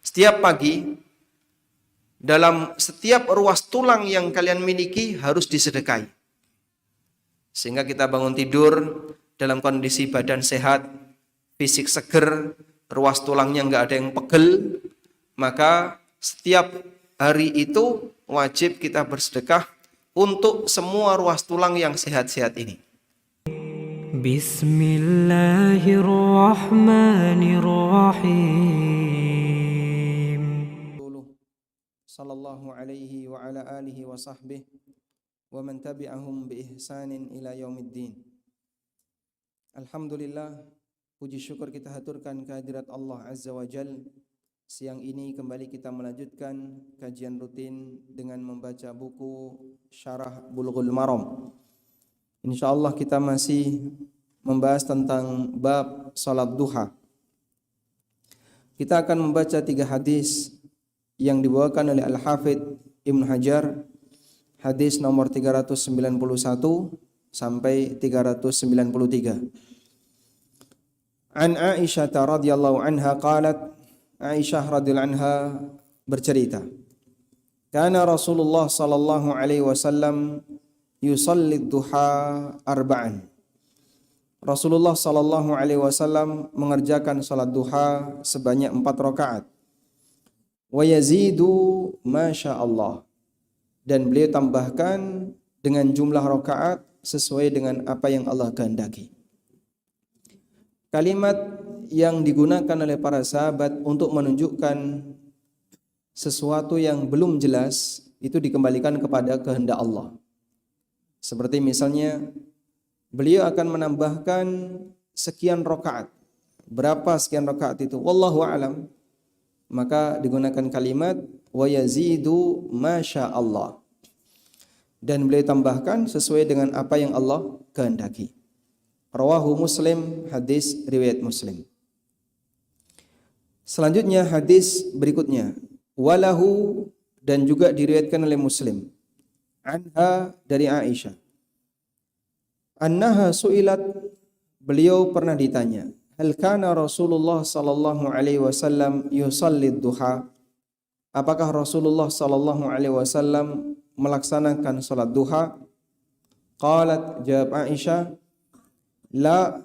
Setiap pagi, dalam setiap ruas tulang yang kalian miliki harus disedekahi. Sehingga kita bangun tidur dalam kondisi badan sehat, fisik seger, ruas tulangnya nggak ada yang pegel, maka setiap hari itu wajib kita bersedekah untuk semua ruas tulang yang sehat-sehat ini. Bismillahirrahmanirrahim. Sallallahu alaihi wa ala alihi wa sahbihi wa man tabi'ahum bi ihsanin ila yaumiddin. Alhamdulillah, puji syukur kita haturkan kehadirat Allah Azza wa Jal. Siang ini kembali kita melanjutkan kajian rutin dengan membaca buku Syarah Bulughul Maram. InsyaAllah kita masih membahas tentang bab salat duha. Kita akan membaca 3 hadis yang dibawakan oleh Al-Hafidh Ibn Hajar. Hadis nomor 391 sampai 393. An Aisyah radhiyallahu anha qalat, Aisyah radhiyallahu anha bercerita, kana Rasulullah sallallahu alaihi wasallam yusalli duha arba'an. Rasulullah sallallahu alaihi wasallam mengerjakan salat duha sebanyak 4 rakaat. Wa yazidu masya Allah, dan beliau tambahkan dengan jumlah rakaat sesuai dengan apa yang Allah kehendaki. Kalimat yang digunakan oleh para sahabat untuk menunjukkan sesuatu yang belum jelas itu dikembalikan kepada kehendak Allah. Seperti misalnya beliau akan menambahkan sekian rakaat. Berapa sekian rakaat itu? Wallahu a'lam. Maka digunakan kalimat wa yazidu masya Allah, dan beliau tambahkan sesuai dengan apa yang Allah kehendaki. Rawahu Muslim, hadis riwayat Muslim. Selanjutnya hadis berikutnya, walahu, dan juga diriwayatkan oleh Muslim. Anha, dari Aisyah. Annaha su'ilat, beliau pernah ditanya, hal kana Rasulullah sallallahu alaihi wasallam yusalli duha? Apakah Rasulullah sallallahu alaihi wasallam melaksanakan salat duha? Qalat, jawab Aisyah, la,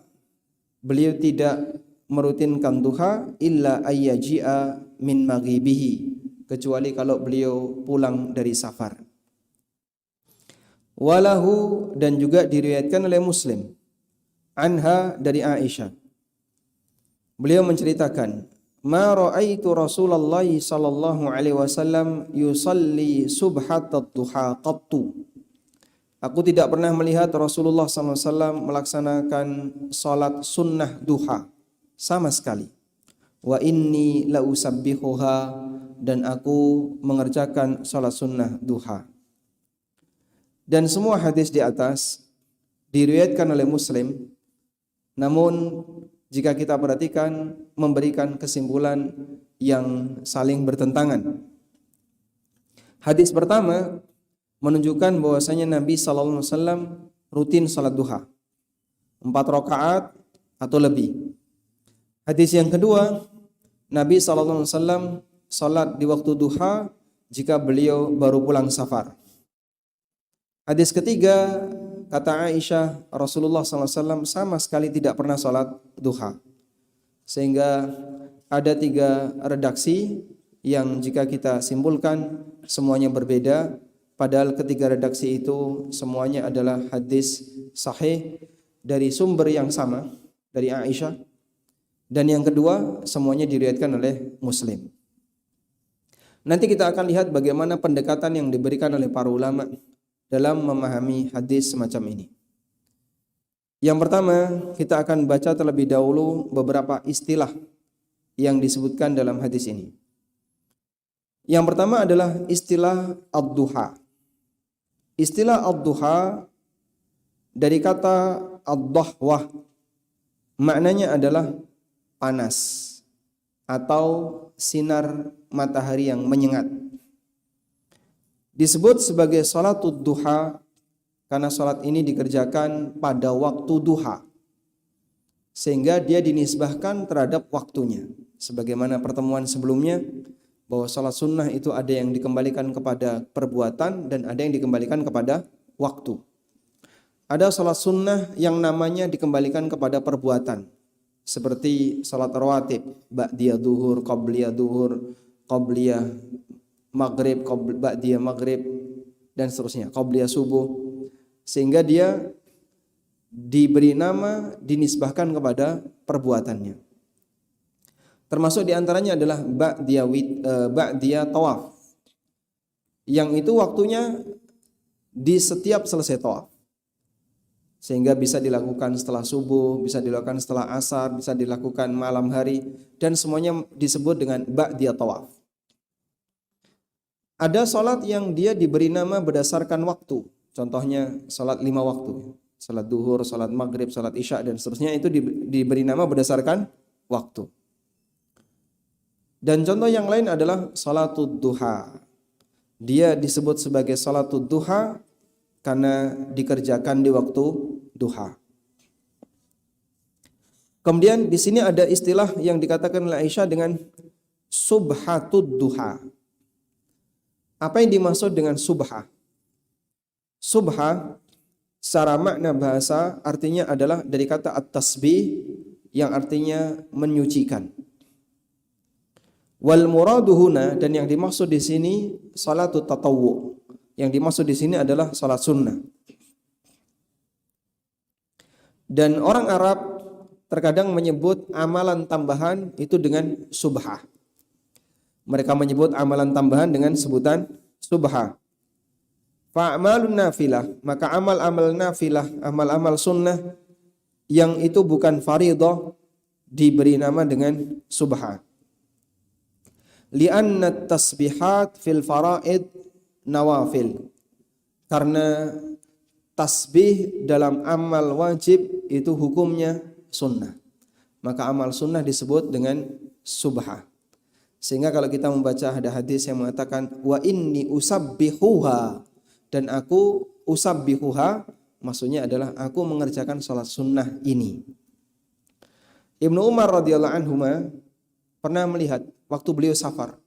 beliau tidak merutinkan duha illa ayyaji'a min maghibihi, kecuali kalau beliau pulang dari safar. Walahu, dan juga diriwayatkan oleh Muslim. Anha, dari Aisyah. Beliau menceritakan, ma ra'aitu Rasulullah sallallahu alaihi wasallam yusalli subhatat duha qattu. Aku tidak pernah melihat Rasulullah SAW melaksanakan salat sunnah duha sama sekali. Wa inni la usabbihuha, dan aku mengerjakan salat sunnah duha. Dan semua hadis di atas diriwayatkan oleh Muslim, namun jika kita perhatikan memberikan kesimpulan yang saling bertentangan. Hadis pertama menunjukkan bahwasanya Nabi sallallahu alaihi wasallam rutin salat duha 4 rakaat atau lebih. Hadis yang kedua, Nabi sallallahu alaihi wasallam salat di waktu duha jika beliau baru pulang safar. Hadis ketiga, kata Aisyah, Rasulullah sallallahu alaihi wasallam sama sekali tidak pernah salat duha. Sehingga ada 3 redaksi yang jika kita simpulkan semuanya berbeda. Padahal ketiga redaksi itu semuanya adalah hadis sahih dari sumber yang sama, dari Aisyah. Dan yang kedua, semuanya diriwayatkan oleh Muslim. Nanti kita akan lihat bagaimana pendekatan yang diberikan oleh para ulama dalam memahami hadis semacam ini. Yang pertama, kita akan baca terlebih dahulu beberapa istilah yang disebutkan dalam hadis ini. Yang pertama adalah istilah ad-duha. Istilah ad-duha dari kata ad-dahwah, maknanya adalah panas atau sinar matahari yang menyengat. Disebut sebagai salatud duha karena salat ini dikerjakan pada waktu duha, sehingga dia dinisbahkan terhadap waktunya. Sebagaimana pertemuan sebelumnya, bahwa salat sunnah itu ada yang dikembalikan kepada perbuatan dan ada yang dikembalikan kepada waktu. Ada salat sunnah yang namanya dikembalikan kepada perbuatan, seperti salat rawatib, ba'diyah duhur, qabliyah maghrib, ba'diyah maghrib, dan seterusnya, qabliyah subuh, sehingga dia diberi nama, dinisbahkan kepada perbuatannya. Termasuk diantaranya adalah ba'diyah tawaf, yang itu waktunya di setiap selesai tawaf, sehingga bisa dilakukan setelah subuh, bisa dilakukan setelah asar, bisa dilakukan malam hari, dan semuanya disebut dengan ba'diyah tawaf. Ada salat yang dia diberi nama berdasarkan waktu, contohnya salat 5 waktu, salat duhur, salat maghrib, salat isya, dan seterusnya, itu diberi nama berdasarkan waktu. Dan contoh yang lain adalah salatud duha. Dia disebut sebagai salatud duha karena dikerjakan di waktu duha. Kemudian di sini ada istilah yang dikatakan oleh Aisyah dengan subhatud duha. Apa yang dimaksud dengan subha? Subha secara makna bahasa artinya adalah dari kata at-tasbih yang artinya menyucikan. Wal muradu huna, dan yang dimaksud di sini salatut tatawwu. Yang dimaksud di sini adalah salat sunnah. Dan orang Arab terkadang menyebut amalan tambahan itu dengan subha. Mereka menyebut amalan tambahan dengan sebutan subha. Fa'amalun nafilah, maka amal-amal nafilah, amal-amal sunnah yang itu bukan fardhah diberi nama dengan subha. Li'anna tasbihat fil faraid nawafil, karena tasbih dalam amal wajib itu hukumnya sunnah, maka amal sunnah disebut dengan subha. Sehingga kalau kita membaca ada hadis yang mengatakan wa inni usabbihuha, dan aku usabbihuha, maksudnya adalah aku mengerjakan salat sunnah ini. Ibnu Umar radhiyallahu anhu pernah melihat waktu beliau safar.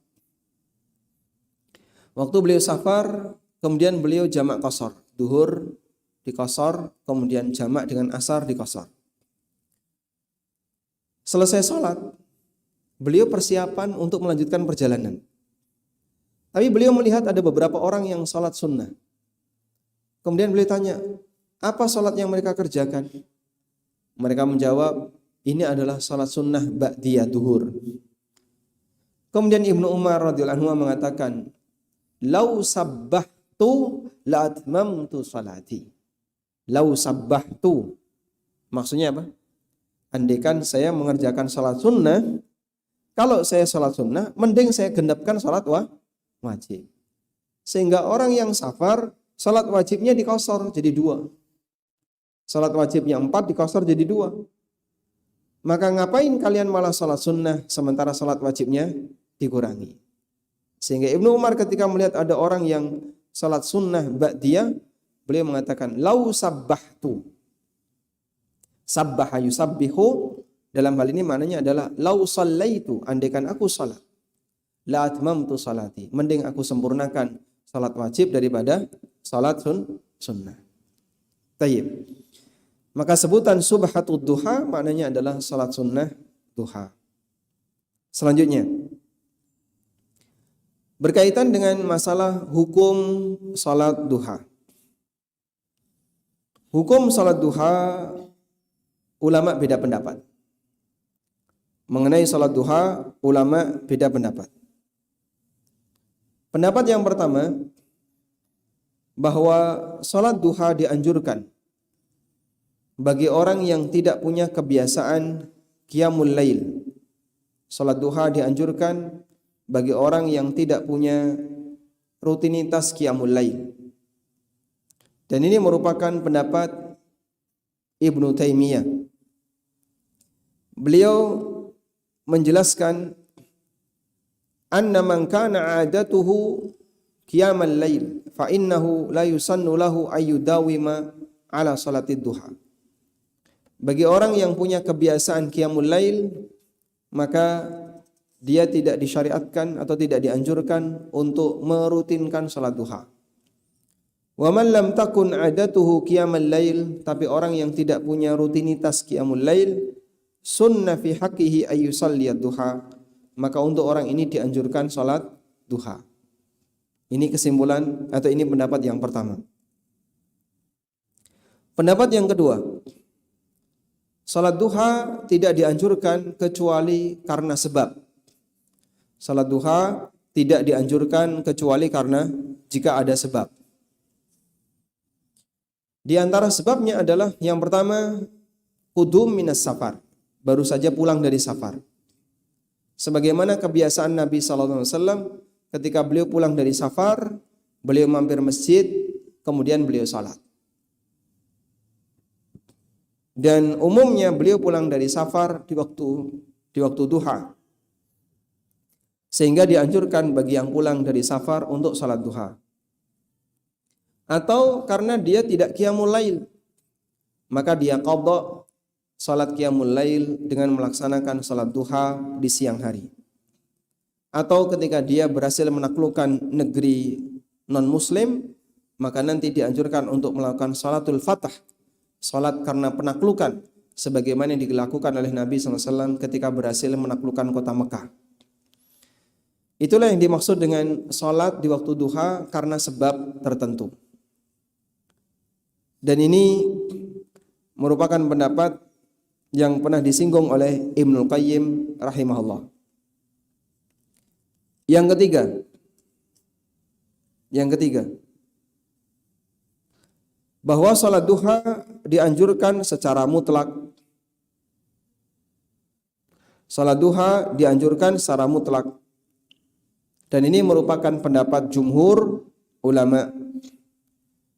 Waktu beliau safar, kemudian beliau jamak qashar, duhur di qashar, kemudian jamak dengan asar di qashar. Selesai sholat, beliau persiapan untuk melanjutkan perjalanan. Tapi beliau melihat ada beberapa orang yang sholat sunnah. Kemudian beliau tanya, apa sholat yang mereka kerjakan? Mereka menjawab, ini adalah sholat sunnah ba'diyah duhur. Kemudian Ibnu Umar radhiyallahu anhu mengatakan, "Lau sabbahtu la atmamtu salati." Lau sabbahtu, maksudnya apa? Andaikan saya mengerjakan salat sunnah, kalau saya salat sunnah, mending saya genapkan salat wajib. Sehingga orang yang safar, salat wajibnya dikosor jadi 2. Salat wajibnya 4 dikosor jadi 2. Maka ngapain kalian malah salat sunnah sementara salat wajibnya dikurangi? Sehingga Ibnu Umar ketika melihat ada orang yang salat sunnah ba'diyah, beliau mengatakan lau sabbahtu. Sabbaha yusabbihu, dalam hal ini maknanya adalah lau sallaitu, andaikan aku salat, la atmamtu salati, mending aku sempurnakan salat wajib daripada salat sunnah. Tayyib. Maka sebutan subhatud duha maknanya adalah salat sunnah duha. Selanjutnya, berkaitan dengan masalah hukum salat duha. Hukum salat duha, ulama beda pendapat. Mengenai salat duha, ulama beda pendapat. Pendapat yang pertama, bahwa salat duha dianjurkan bagi orang yang tidak punya kebiasaan qiyamul lail. Salat duha dianjurkan bagi orang yang tidak punya rutinitas qiyamul lail. Dan ini merupakan pendapat Ibnu Taimiyah. Beliau menjelaskan anna man kana 'adatuhu qiyamal lail fa innahu la yusannu lahu ayyudawima ala salatid duha. Bagi orang yang punya kebiasaan qiyamul lail, maka dia tidak disyariatkan atau tidak dianjurkan untuk merutinkan salat duha. Wa man lam takun adatuhu qiyamul lail, tapi orang yang tidak punya rutinitas qiyamul lail, sunnah fi haqqihi ay yusalli duha, maka untuk orang ini dianjurkan salat duha. Ini kesimpulan atau ini pendapat yang pertama. Pendapat yang kedua, salat duha tidak dianjurkan kecuali karena sebab. Salat duha tidak dianjurkan kecuali karena jika ada sebab. Di antara sebabnya adalah yang pertama, qudum minas safar, baru saja pulang dari safar. Sebagaimana kebiasaan Nabi SAW, ketika beliau pulang dari safar, beliau mampir masjid, kemudian beliau salat. Dan umumnya beliau pulang dari safar di waktu duha. Sehingga dianjurkan bagi yang pulang dari safar untuk salat duha. Atau karena dia tidak qiyamul lail, maka dia qadha salat qiyamul lail dengan melaksanakan salat duha di siang hari. Atau ketika dia berhasil menaklukkan negeri non-muslim, maka nanti dianjurkan untuk melakukan salatul fatah, salat karena penaklukan, sebagaimana yang dilakukan oleh Nabi SAW ketika berhasil menaklukkan kota Mekah. Itulah yang dimaksud dengan salat di waktu duha karena sebab tertentu. Dan ini merupakan pendapat yang pernah disinggung oleh Ibnul Qayyim rahimahullah. Yang ketiga, bahwa salat duha dianjurkan secara mutlak. Salat duha dianjurkan secara mutlak. Dan ini merupakan pendapat jumhur ulama.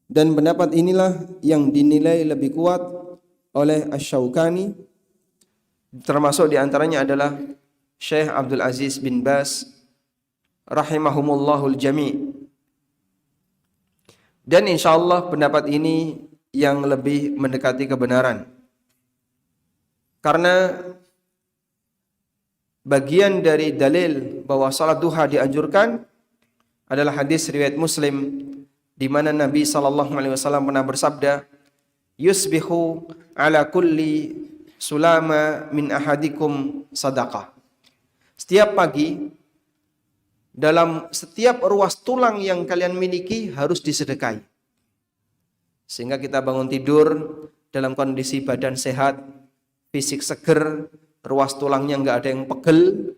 Dan pendapat inilah yang dinilai lebih kuat oleh Asy-Syaukani, termasuk diantaranya adalah Syekh Abdul Aziz bin Baz rahimahumullahul jami'. Dan insyaallah pendapat ini yang lebih mendekati kebenaran. Karena bagian dari dalil bahwa salat duha dianjurkan adalah hadis riwayat Muslim di mana Nabi SAW pernah bersabda, yusbihu ala kulli sulama min ahadikum sadaqah. Setiap pagi dalam setiap ruas tulang yang kalian miliki harus disedekahi. Sehingga kita bangun tidur dalam kondisi badan sehat, fisik seger, ruas tulangnya nggak ada yang pegel,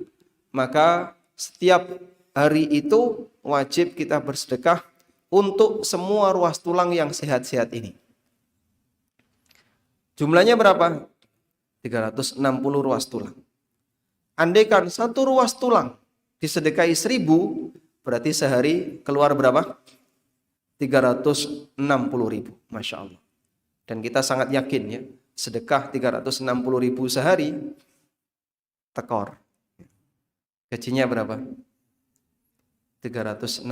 maka setiap hari itu wajib kita bersedekah untuk semua ruas tulang yang sehat-sehat ini. Jumlahnya berapa? 360 ruas tulang. Andaikan satu ruas tulang disedekahi 1000, berarti sehari keluar berapa? 360.000. Masya Allah. Dan kita sangat yakin ya, sedekah 360.000 sehari, tekor. Gajinya berapa? 360.000,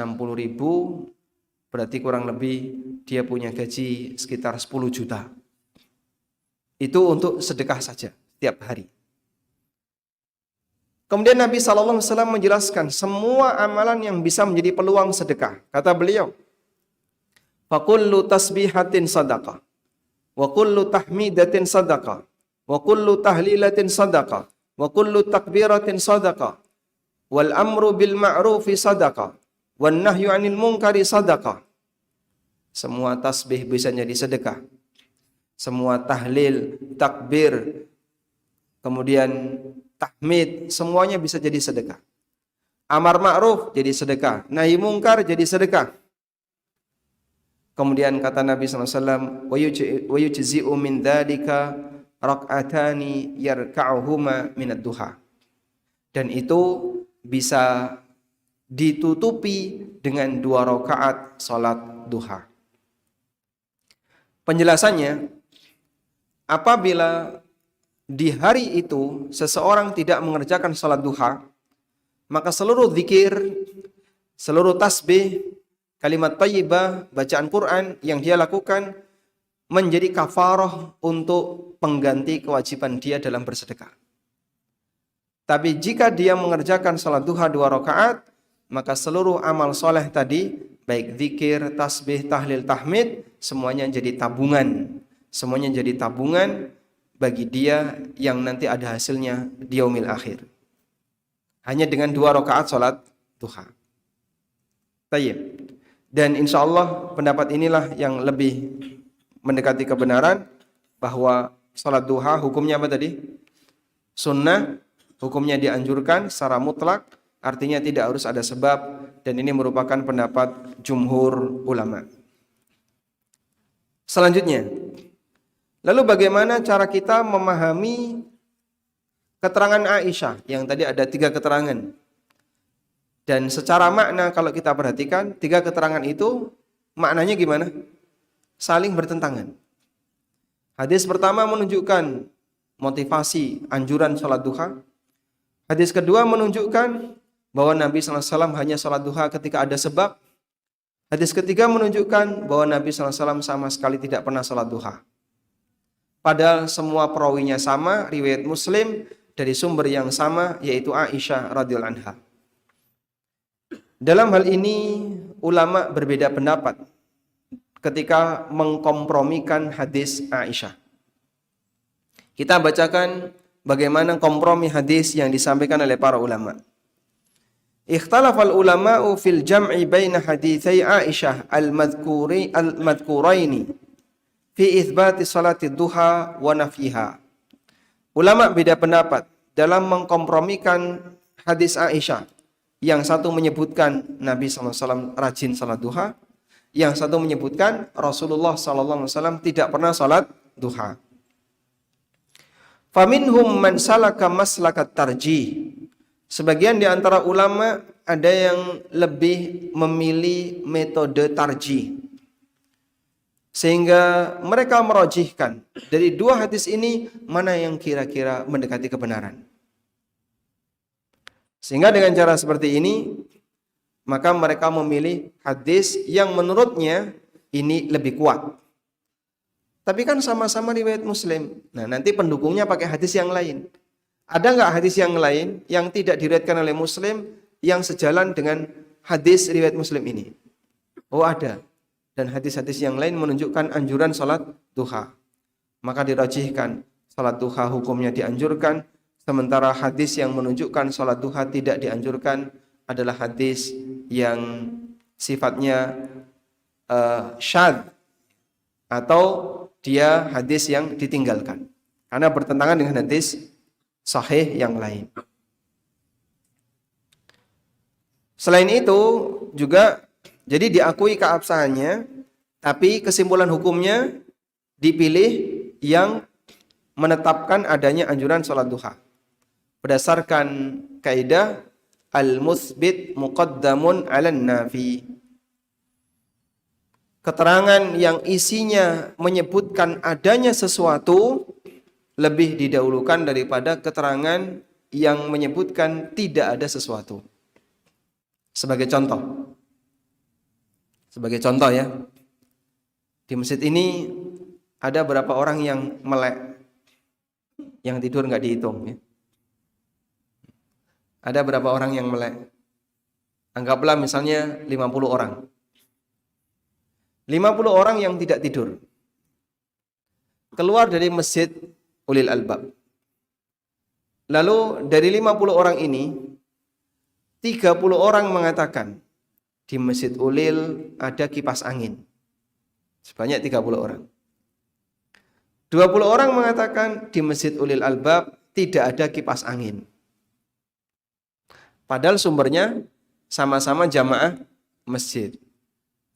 berarti kurang lebih dia punya gaji sekitar 10 juta. Itu untuk sedekah saja setiap hari. Kemudian Nabi SAW menjelaskan semua amalan yang bisa menjadi peluang sedekah. Kata beliau, fakullu tasbihatin sadaqah, wa kullu tahmidatin sadaqah, wa kullu tahlilatin sadaqah, wa kullu takbiratin sadaqah, wal amru bil ma'rufi sadaqah, wan nahyu 'anil munkari sadaqah. Semua tasbih bisa jadi sedekah. Semua tahlil, takbir, kemudian tahmid, semuanya bisa jadi sedekah. Amar ma'ruf jadi sedekah, nahi mungkar jadi sedekah. Kemudian kata Nabi SAW, wa yujzi'u min dzalika rak'atani yarka'uhuma minad duha. Dan itu bisa ditutupi dengan 2 rakaat salat duha. Penjelasannya, apabila di hari itu seseorang tidak mengerjakan salat duha, maka seluruh zikir, seluruh tasbih, kalimat thayyibah, bacaan Quran yang dia lakukan menjadi kafarah untuk pengganti kewajiban dia dalam bersedekah. Tapi jika dia mengerjakan salat duha 2 rakaat, maka seluruh amal soleh tadi, baik zikir, tasbih, tahlil, tahmid, semuanya jadi tabungan. Semuanya jadi tabungan bagi dia yang nanti ada hasilnya di yaumil akhir. Hanya dengan 2 rakaat salat duha. Tayyib. Dan insya Allah pendapat inilah yang lebih mendekati kebenaran, bahwa salat duha hukumnya apa tadi? Sunnah, hukumnya dianjurkan secara mutlak, artinya tidak harus ada sebab, dan ini merupakan pendapat jumhur ulama. Selanjutnya, lalu bagaimana cara kita memahami keterangan Aisyah yang tadi ada 3 keterangan? Dan secara makna kalau kita perhatikan 3 keterangan itu maknanya gimana? Saling bertentangan. Hadis pertama menunjukkan motivasi anjuran salat duha. Hadis kedua menunjukkan bahwa Nabi SAW hanya salat duha ketika ada sebab. Hadis ketiga menunjukkan bahwa Nabi SAW sama sekali tidak pernah salat duha. Padahal semua perawinya sama, riwayat Muslim dari sumber yang sama, yaitu Aisyah radhiyallahu anha. Dalam hal ini ulama berbeda pendapat ketika mengkompromikan hadis Aisyah. Kita bacakan bagaimana kompromi hadis yang disampaikan oleh para ulama. Ikhtalafal ulama'u fil jam'i baina haditsai Aisyah al-madhkuraini fi itsbati salati duha wa nafiha. Ulama beda pendapat dalam mengkompromikan hadis Aisyah. Yang satu menyebutkan Nabi SAW rajin salat duha, yang satu menyebutkan Rasulullah SAW tidak pernah salat duha. Faminhum man salaka maslakat tarjih. Sebagian di antara ulama ada yang lebih memilih metode tarjih, sehingga mereka merojihkan dari 2 hadis ini mana yang kira-kira mendekati kebenaran. Sehingga dengan cara seperti ini, maka mereka memilih hadis yang menurutnya ini lebih kuat. Tapi kan sama-sama riwayat Muslim. Nah, nanti pendukungnya pakai hadis yang lain. Ada nggak hadis yang lain yang tidak diriwayatkan oleh Muslim yang sejalan dengan hadis riwayat Muslim ini? Oh, ada. Dan hadis-hadis yang lain menunjukkan anjuran salat duha. Maka dirajihkan salat duha hukumnya dianjurkan. Sementara hadis yang menunjukkan salat duha tidak dianjurkan adalah hadis yang sifatnya syadz, atau dia hadis yang ditinggalkan karena bertentangan dengan hadis sahih yang lain. Selain itu juga jadi diakui keabsahannya, tapi kesimpulan hukumnya dipilih yang menetapkan adanya anjuran salat duha berdasarkan kaidah al-mutsbit muqaddamun 'alan nafi. Keterangan yang isinya menyebutkan adanya sesuatu lebih didahulukan daripada keterangan yang menyebutkan tidak ada sesuatu. Sebagai contoh ya, di masjid ini ada berapa orang yang melek, yang tidur nggak dihitung ya. Ada berapa orang yang melek? Anggaplah misalnya 50 orang. 50 orang yang tidak tidur. Keluar dari masjid Ulil Albab. Lalu dari 50 orang ini, 30 orang mengatakan di masjid Ulil ada kipas angin. Sebanyak 30 orang. 20 orang mengatakan di masjid Ulil Albab tidak ada kipas angin. Padahal sumbernya sama-sama jamaah masjid.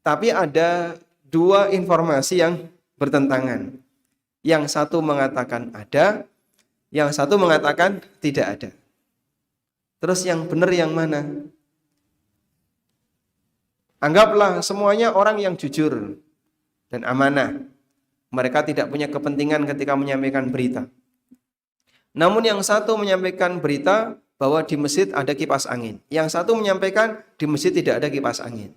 Tapi ada 2 informasi yang bertentangan. Yang satu mengatakan ada, yang satu mengatakan tidak ada. Terus yang benar yang mana? Anggaplah semuanya orang yang jujur dan amanah. Mereka tidak punya kepentingan ketika menyampaikan berita. Namun yang satu menyampaikan berita bahwa di masjid ada kipas angin. Yang satu menyampaikan di masjid tidak ada kipas angin.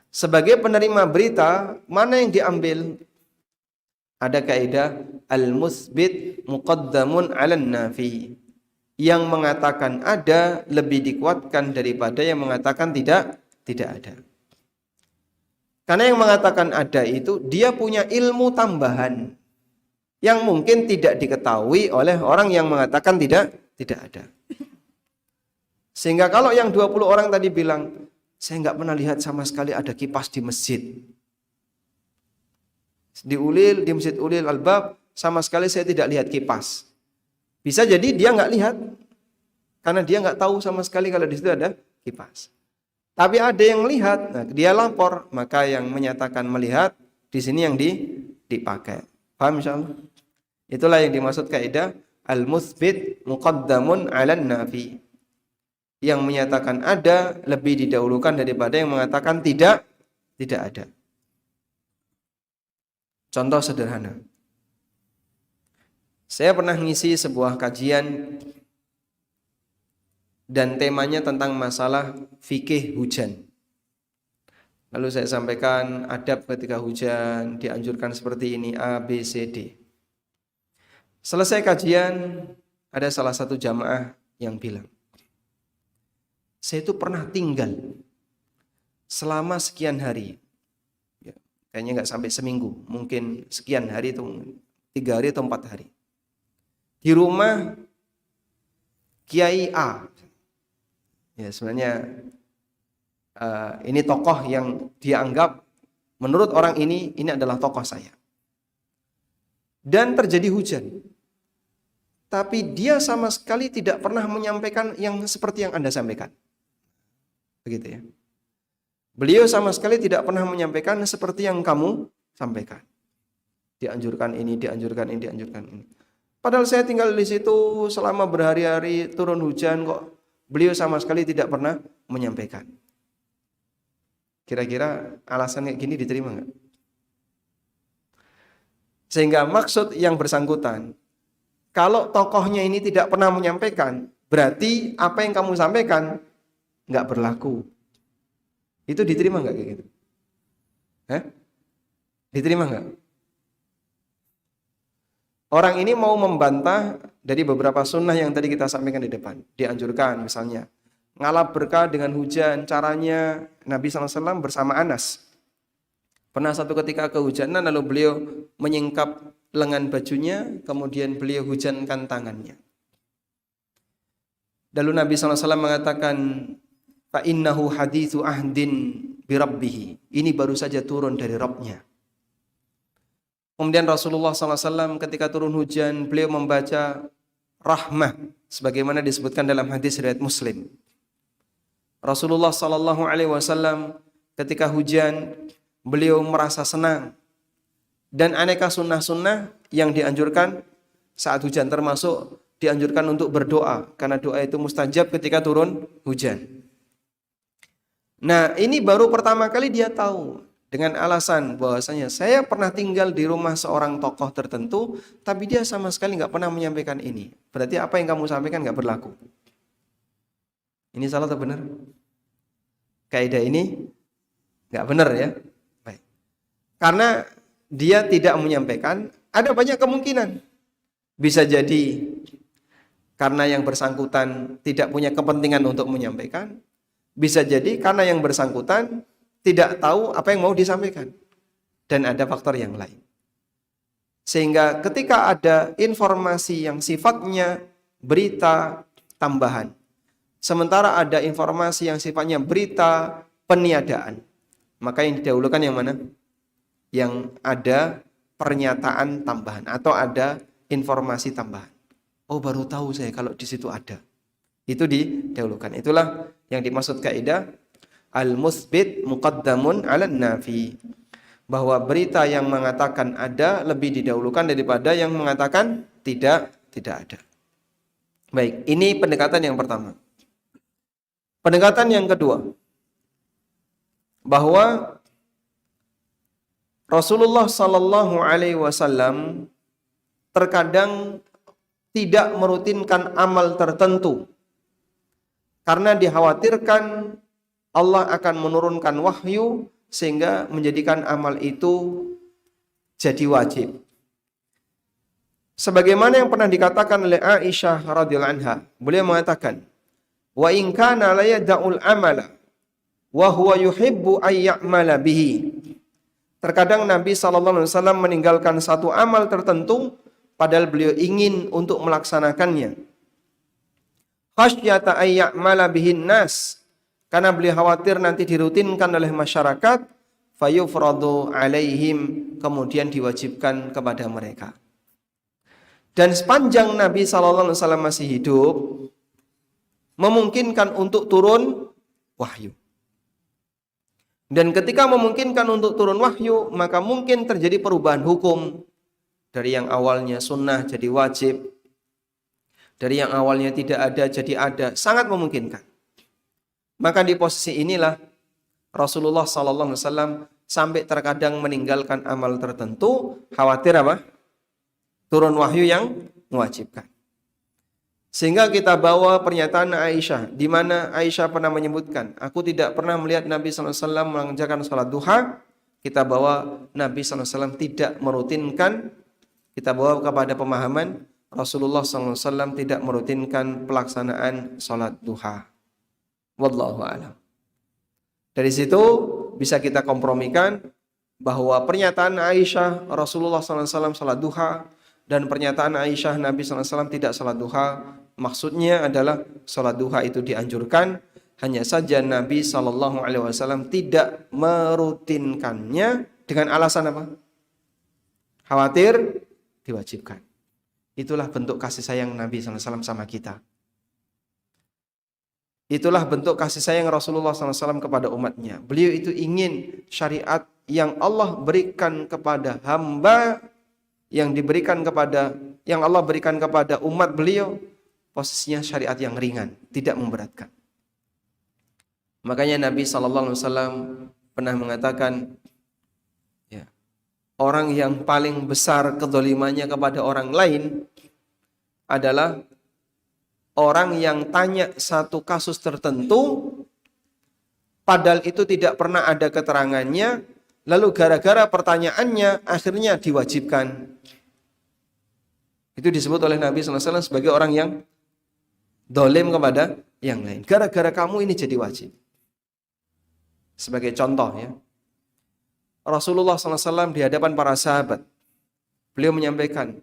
Sebagai penerima berita, mana yang diambil? Ada kaidah al-mutsbit muqaddamun 'alan nafi. yang mengatakan ada lebih dikuatkan daripada yang mengatakan tidak ada. Karena yang mengatakan ada itu dia punya ilmu tambahan yang mungkin tidak diketahui oleh orang yang mengatakan tidak ada. Sehingga kalau yang 20 orang tadi bilang, saya nggak pernah lihat sama sekali ada kipas di masjid. Di Masjid Ulil Albab sama sekali saya tidak lihat kipas. Bisa jadi dia nggak lihat karena dia nggak tahu sama sekali kalau di situ ada kipas. Tapi ada yang lihat, nah dia lapor, maka yang menyatakan melihat di sini yang dipakai. Paham insyaallah? Itulah yang dimaksud kaidah al-mutsbit muqaddamun 'alan nafi. Yang menyatakan ada lebih didahulukan daripada yang mengatakan tidak ada. Contoh sederhana. Saya pernah ngisi sebuah kajian dan temanya tentang masalah fikih hujan. Lalu saya sampaikan adab ketika hujan, dianjurkan seperti ini A, B, C, D. Selesai kajian, ada salah satu jamaah yang bilang, saya itu pernah tinggal selama sekian hari. Ya, kayaknya nggak sampai seminggu, mungkin sekian hari itu 3 hari atau 4 hari. Di rumah Kiai A. Ya, sebenarnya ini tokoh yang dianggap menurut orang ini adalah tokoh saya. Dan terjadi hujan. Tapi dia sama sekali tidak pernah menyampaikan yang seperti yang Anda sampaikan. Begitu ya. Beliau sama sekali tidak pernah menyampaikan seperti yang kamu sampaikan. Dianjurkan ini, dianjurkan ini, dianjurkan ini. Padahal saya tinggal di situ selama berhari-hari turun hujan kok beliau sama sekali tidak pernah menyampaikan. Kira-kira alasan kayak gini diterima nggak? Sehingga maksud yang bersangkutan, kalau tokohnya ini tidak pernah menyampaikan, berarti apa yang kamu sampaikan nggak berlaku. Itu diterima nggak kayak gitu? Diterima nggak? Orang ini mau membantah dari beberapa sunnah yang tadi kita sampaikan di depan. Dianjurkan misalnya, ngalap berkah dengan hujan, caranya Nabi SAW bersama Anas. Pernah satu ketika kehujanan, lalu beliau menyingkap lengan bajunya, kemudian beliau hujankan tangannya. Lalu Nabi SAW mengatakan, fa innahu hadithu ahdin birabbih. Ini baru saja turun dari Rabbnya. Kemudian Rasulullah SAW ketika turun hujan, beliau membaca rahmah, sebagaimana disebutkan dalam hadis riwayat Muslim. Rasulullah SAW ketika hujan, beliau merasa senang. Dan aneka sunnah-sunnah yang dianjurkan saat hujan, termasuk dianjurkan untuk berdoa, karena doa itu mustajab ketika turun hujan. Nah, ini baru pertama kali dia tahu. Dengan alasan bahwasanya saya pernah tinggal di rumah seorang tokoh tertentu, tapi dia sama sekali nggak pernah menyampaikan ini. Berarti apa yang kamu sampaikan nggak berlaku. Ini salah atau benar? Kaidah ini nggak benar ya. Baik. Karena dia tidak menyampaikan, ada banyak kemungkinan. Bisa jadi karena yang bersangkutan tidak punya kepentingan untuk menyampaikan. Bisa jadi karena yang bersangkutan tidak tahu apa yang mau disampaikan. Dan ada faktor yang lain. Sehingga ketika ada informasi yang sifatnya berita tambahan, sementara ada informasi yang sifatnya berita peniadaan, maka yang didahulukan yang mana? Yang ada pernyataan tambahan atau ada informasi tambahan. Oh, baru tahu saya kalau di situ ada. Itu didahulukan. Itulah yang dimaksud kaidah al-mutsbit muqaddamun 'alan nafi. Bahwa berita yang mengatakan ada lebih didahulukan daripada yang mengatakan tidak ada. Baik, ini pendekatan yang pertama. Pendekatan yang kedua, bahwa Rasulullah sallallahu alaihi wasallam terkadang tidak merutinkan amal tertentu karena dikhawatirkan Allah akan menurunkan wahyu sehingga menjadikan amal itu jadi wajib. Sebagaimana yang pernah dikatakan oleh Aisyah radhiyallahu anha, beliau mengatakan, "Wa in kana la yad'ul amala wa huwa yuhibbu ay ya'mala bihi." Terkadang Nabi sallallahu alaihi wasallam meninggalkan satu amal tertentu padahal beliau ingin untuk melaksanakannya. Khasyata ay ya'mala bihin nas, karena beliau khawatir nanti dirutinkan oleh masyarakat, fayufradu alaihim, kemudian diwajibkan kepada mereka. Dan sepanjang Nabi sallallahu alaihi wasallam masih hidup, memungkinkan untuk turun wahyu. Dan ketika memungkinkan untuk turun wahyu, maka mungkin terjadi perubahan hukum. Dari yang awalnya sunnah jadi wajib. Dari yang awalnya tidak ada jadi ada. Sangat memungkinkan. Maka di posisi inilah Rasulullah SAW sampai terkadang meninggalkan amal tertentu. Khawatir apa? Turun wahyu yang mewajibkan. Sehingga kita bawa pernyataan Aisyah, di mana Aisyah pernah menyebutkan, aku tidak pernah melihat Nabi SAW mengerjakan sholat duha. Kita bawa Nabi SAW tidak merutinkan, kita bawa kepada pemahaman Rasulullah SAW tidak merutinkan pelaksanaan sholat duha. Wallahu a'lam. Dari situ bisa kita kompromikan bahwa pernyataan Aisyah Rasulullah SAW sholat duha dan pernyataan Aisyah Nabi SAW tidak sholat duha, maksudnya adalah sholat duha itu dianjurkan, hanya saja Nabi SAW tidak merutinkannya dengan alasan apa? Khawatir diwajibkan. Itulah bentuk kasih sayang Nabi SAW sama kita. Itulah bentuk kasih sayang Rasulullah SAW kepada umatnya. Beliau itu ingin syariat yang Allah berikan kepada hamba, yang Allah berikan kepada umat beliau, posisinya syariat yang ringan, tidak memberatkan. Makanya Nabi SAW pernah mengatakan, ya, orang yang paling besar kedzalimannya kepada orang lain adalah orang yang tanya satu kasus tertentu, padahal itu tidak pernah ada keterangannya, lalu gara-gara pertanyaannya akhirnya diwajibkan. Itu disebut oleh Nabi SAW sebagai orang yang dolim kepada yang lain. Gara-gara kamu ini jadi wajib. Sebagai contoh ya, Rasulullah SAW di hadapan para sahabat, beliau menyampaikan,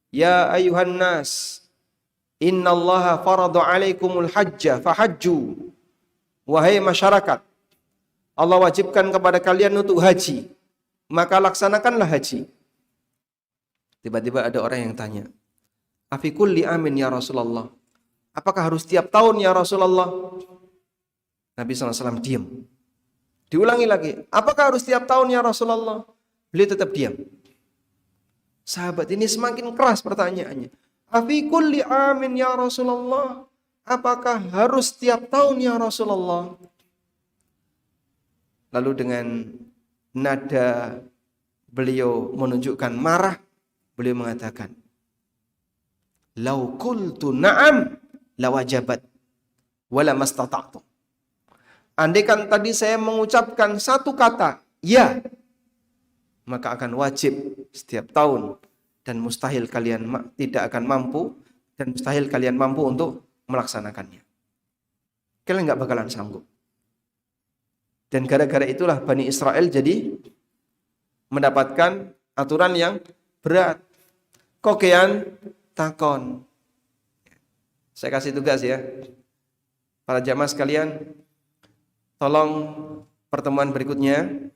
Ya ayuhan nas, innallaha faradu alaikumul hajja fahajju. Wahai masyarakat, Allah wajibkan kepada kalian untuk haji, maka laksanakanlah haji. Tiba-tiba ada orang yang tanya, Afi kulli amin ya Rasulullah, apakah harus tiap tahun ya Rasulullah? Nabi SAW diam. Diulangi lagi, apakah harus tiap tahun ya Rasulullah? Beliau tetap diam. Sahabat ini semakin keras pertanyaannya. Afi kulli amin ya Rasulullah, apakah harus tiap tahun ya Rasulullah? Lalu dengan nada beliau menunjukkan marah, beliau mengatakan, Lau qultu na'am lawajabat wala mastata'tu. Andaikan tadi saya mengucapkan satu kata, ya, maka akan wajib setiap tahun dan mustahil kalian tidak akan mampu dan mustahil kalian mampu untuk melaksanakannya. Kalian nggak bakalan sanggup. Dan gara-gara itulah Bani Israel jadi mendapatkan aturan yang berat. Kokean takon. Saya kasih tugas ya. Para jamaah sekalian, tolong pertemuan berikutnya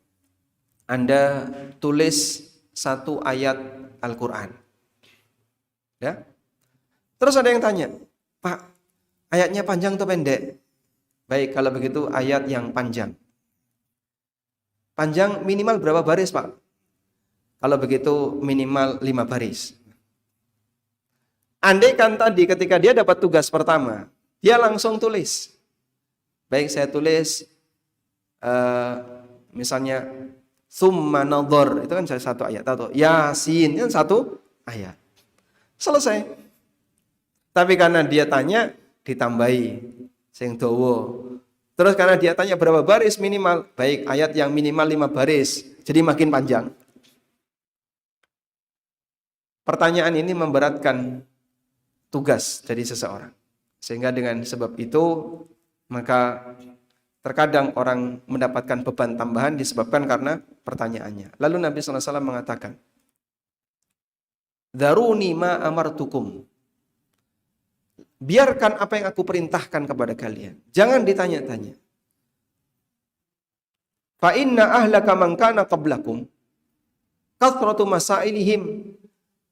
Anda tulis satu ayat Al-Quran. Ya. Terus ada yang tanya, Pak, ayatnya panjang atau pendek? Baik, kalau begitu ayat yang panjang. Panjang minimal berapa baris, Pak? Kalau begitu minimal 5 baris. Andaikan tadi ketika dia dapat tugas pertama, dia langsung tulis. Baik, saya tulis misalnya Tsumma nadhar, itu kan satu ayat, atau Yasin, itu kan satu ayat. Selesai. Tapi karena dia tanya, ditambahi sing dawa. Terus karena dia tanya berapa baris minimal, baik ayat yang minimal 5 baris, jadi makin panjang. pertanyaan ini memberatkan tugas dari seseorang. Sehingga dengan sebab itu, maka terkadang orang mendapatkan beban tambahan disebabkan karena pertanyaannya. Lalu Nabi SAW mengatakan, "Daruni ma amartukum." Biarkan apa yang aku perintahkan kepada kalian. Jangan ditanya-tanya. Fa inna ahlaka man kana qablakum kathratu masailihim.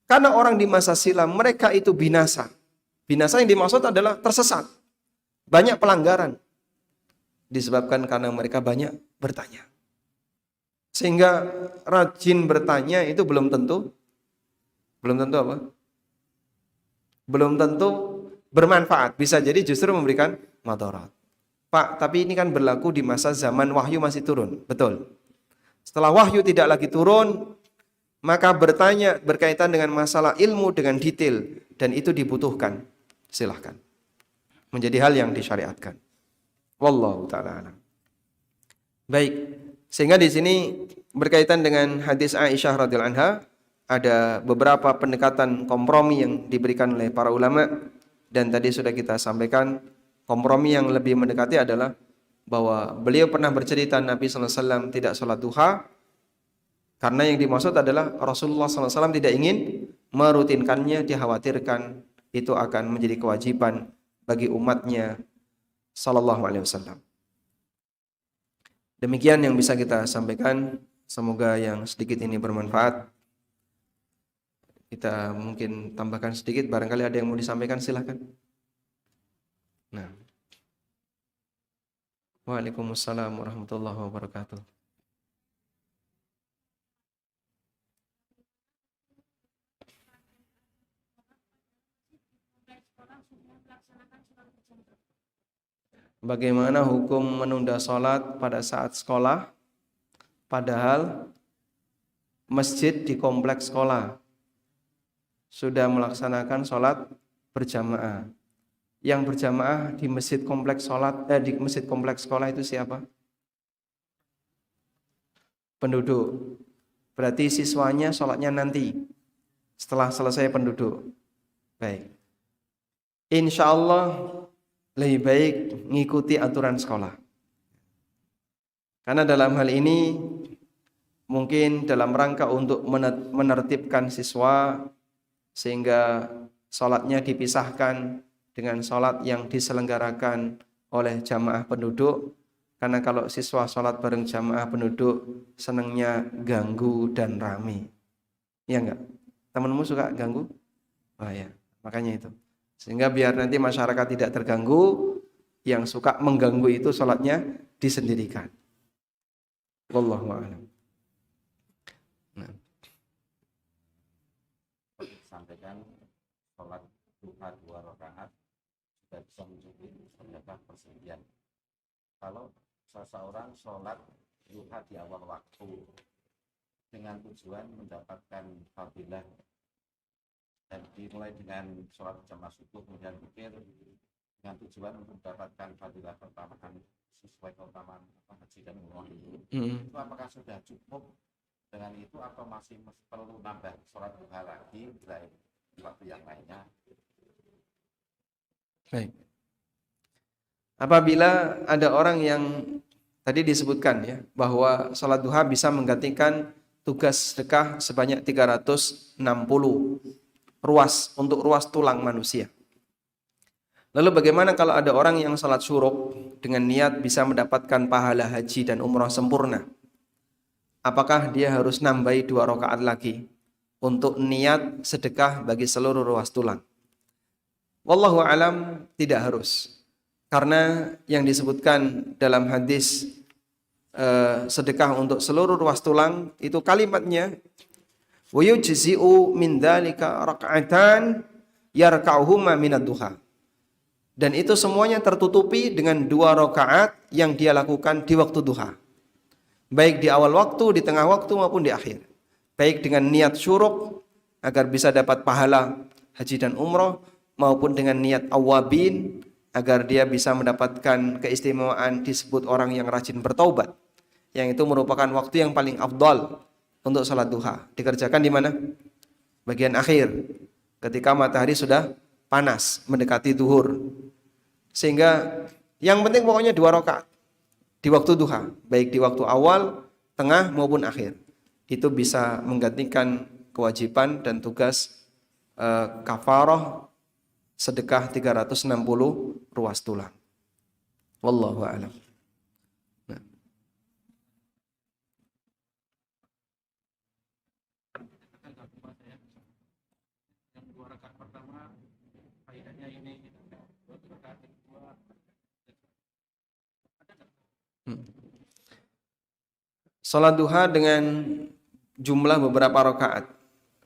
Karena orang di masa silam mereka itu binasa. Binasa yang dimaksud adalah tersesat. Banyak pelanggaran. Disebabkan karena mereka banyak bertanya. Sehingga rajin bertanya itu belum tentu apa? Belum tentu bermanfaat. Bisa jadi justru memberikan madarat. Pak, tapi ini kan berlaku di masa zaman wahyu masih turun. Betul. Setelah wahyu tidak lagi turun, maka bertanya berkaitan dengan masalah ilmu dengan detail. Dan itu dibutuhkan. Silahkan. Menjadi hal yang disyariatkan. Wallahu ta'ala alam. Baik. Sehingga di sini berkaitan dengan hadis Aisyah radhiyallahu anha, ada beberapa pendekatan kompromi yang diberikan oleh para ulama. Dan tadi sudah kita sampaikan, kompromi yang lebih mendekati adalah bahwa beliau pernah bercerita Nabi SAW tidak sholat duha, karena yang dimaksud adalah Rasulullah SAW tidak ingin merutinkannya, dikhawatirkan itu akan menjadi kewajiban bagi umatnya Sallallahu Alaihi Wasallam. Demikian yang bisa kita sampaikan. Semoga yang sedikit ini bermanfaat. Kita mungkin tambahkan sedikit, barangkali ada yang mau disampaikan, silahkan. Nah. Waalaikumsalam warahmatullahi wabarakatuh. Bagaimana hukum menunda sholat pada saat sekolah, padahal masjid di kompleks sekolah sudah melaksanakan sholat berjamaah. Yang berjamaah di masjid kompleks di masjid kompleks sekolah itu siapa? Penduduk. Berarti siswanya sholatnya nanti setelah selesai penduduk. Baik. Insya Allah lebih baik mengikuti aturan sekolah. Karena dalam hal ini mungkin dalam rangka untuk menertibkan siswa sehingga sholatnya dipisahkan dengan sholat yang diselenggarakan oleh jamaah penduduk. Karena kalau siswa sholat bareng jamaah penduduk senangnya ganggu dan rame. Iya enggak? Temanmu suka ganggu? Oh ya, makanya itu. Sehingga biar nanti masyarakat tidak terganggu, yang suka mengganggu itu sholatnya disendirikan. Wallahu a'lam. Nah. Sampaikan sholat duha 2 rakaat sudah bisa mencukupi sedekah persendian. Kalau seseorang sholat duha di awal waktu dengan tujuan mendapatkan fadilah, dan dimulai dengan sholat jamaah subuh kemudian zikir dengan tujuan untuk mendapatkan fadilah keutamaan sesuai keutamaan haji dan umroh itu apakah sudah cukup dengan itu atau masih perlu nambah sholat duha lagi di waktu yang lainnya? Baik. Apabila ada orang yang tadi disebutkan ya bahwa sholat duha bisa menggantikan tugas sedekah sebanyak 360 ruas untuk ruas tulang manusia. Lalu bagaimana kalau ada orang yang salat syuruk dengan niat bisa mendapatkan pahala haji dan umrah sempurna? Apakah dia harus nambahi 2 rakaat lagi untuk niat sedekah bagi seluruh ruas tulang? Wallahu alam, tidak harus. Karena yang disebutkan dalam hadis sedekah untuk seluruh ruas tulang itu kalimatnya wa yujzi'u min dzalika raka'atan yarka'uhuma minad duha. Dan itu semuanya tertutupi dengan 2 rakaat yang dia lakukan di waktu duha. Baik di awal waktu, di tengah waktu maupun di akhir. Baik dengan niat syuruk agar bisa dapat pahala haji dan umrah, maupun dengan niat awabin agar dia bisa mendapatkan keistimewaan disebut orang yang rajin bertaubat. Yang itu merupakan waktu yang paling afdal untuk salat duha. Dikerjakan di mana? bagian akhir ketika matahari sudah panas mendekati zuhur. Sehingga yang penting pokoknya 2 rakaat di waktu duha, baik di waktu awal, tengah maupun akhir. Itu bisa menggantikan kewajiban dan tugas kafarah sedekah 360 ruas tulang. Wallahu a'lam. Nah. Salat duha dengan jumlah beberapa rakaat.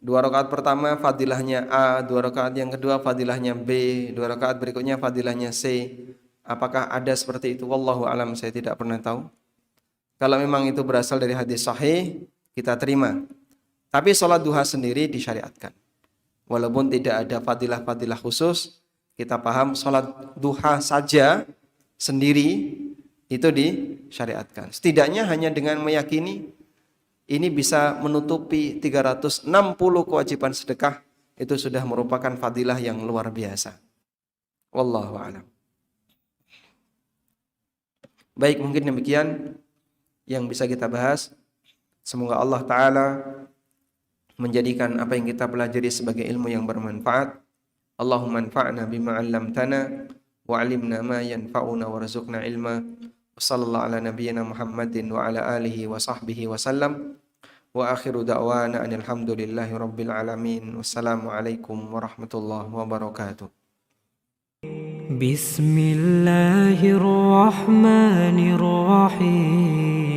2 rakaat pertama fadilahnya A, 2 rakaat yang kedua fadilahnya B, 2 rakaat berikutnya fadilahnya C. Apakah ada seperti itu? Wallahu alam, saya tidak pernah tahu. Kalau memang itu berasal dari hadis sahih, kita terima. Tapi salat duha sendiri disyariatkan. Walaupun tidak ada fadilah-fadilah khusus, kita paham salat duha saja sendiri itu disyariatkan. Setidaknya hanya dengan meyakini ini bisa menutupi 360 kewajiban sedekah, itu sudah merupakan fadilah yang luar biasa. Wallahu a'lam. Baik, mungkin demikian yang bisa kita bahas. Semoga Allah Ta'ala menjadikan apa yang kita pelajari sebagai ilmu yang bermanfaat. Allahumma anfa'na bima 'allamtana wa 'allimna ma yanfa'una warzuqna ilma. Wassallallahu ala nabiyyina Muhammadin wa ala alihi wa sahbihi wa sallam. Wa akhiru da'wana alhamdulillahi rabbil alamin. Wassalamualaikum warahmatullahi wabarakatuh. Bismillahirrahmanirrahim.